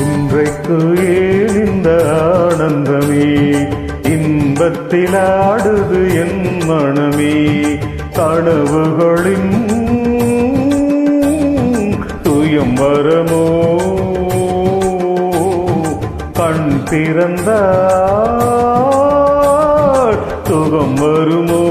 இன்றைக்கு ஏன் ஆனந்தமே இன்பத்தில் ஆடுது என் மனமே கனவுகளின் துயம்பரமோ கண் திறந்தால் சுகம் வருமோ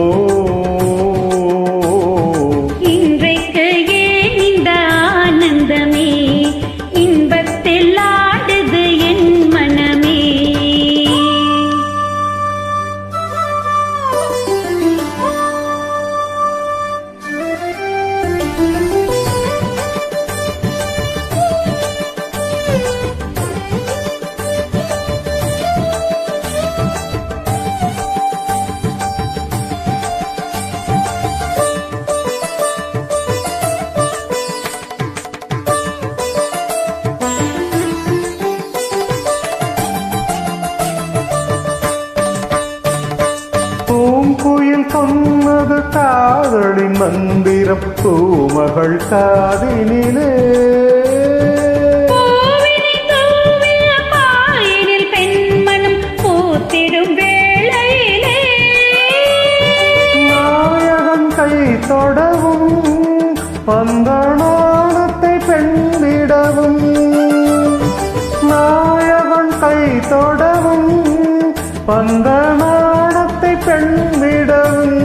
பூங்குயில் சொன்னது காதலின் மந்திரம் பூமகள் காதினிலே பெண்மனம் பூத்திடும் வேளையிலே நாயகன் கை தொடவும் வந்த நாணத்தை பெண்ணிடவும் நாயகன் கை தொடவும் வந்த நாணத்தை பெண்ணிடவும்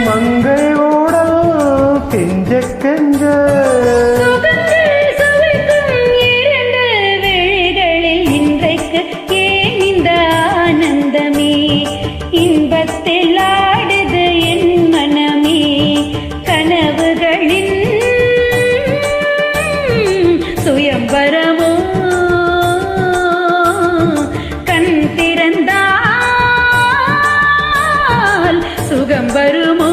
மங்கை ஊடல் கெஞ்ச கெஞ்ச இன்பத்தில் ஆடுது என் மனமே கனவுகளின் சுயம்பரமோ கண் திறந்தால் சுகம் வருமோ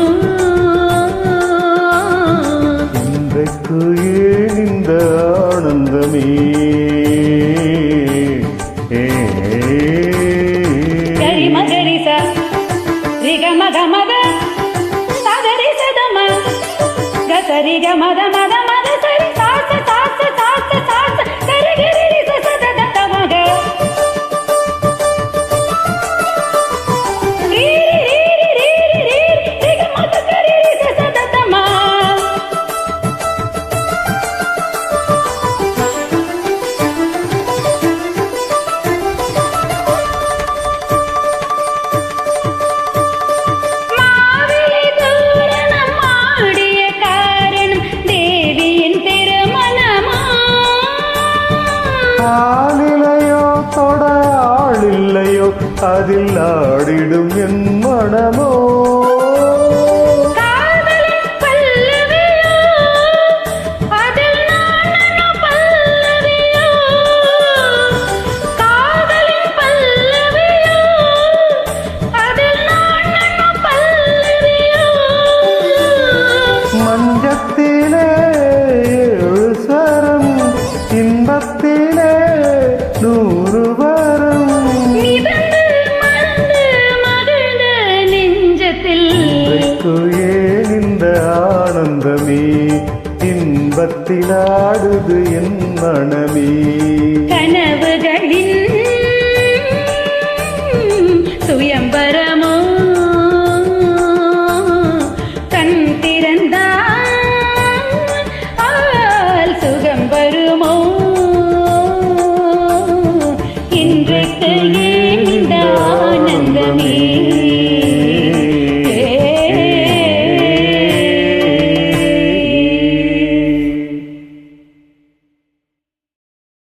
இன்றைக்கு ஏன் இந்த ஆனந்தமே சரிக மத மத மத சரி சாச சாச சாச சாச கரிகிரி சத தமக ரீரி ரீரி ரீரி ரீரி ரிக மத கரிரி சத தம ஆளிலையோ தொட ஆளில்லையோ அதில் ஆடிடும் என் மனமோ மஞ்சத்திலே எழுசரம் இன்பத்திலே 100 வரம் இன்றைக்கு ஏன் இந்த ஆனந்தமே இன்பத்தில் ஆடுது என் மனமே கனவுகளின் சுயம்பரமோ கண் திறந்தால் சுகம் வருமோ இன்றைக்கு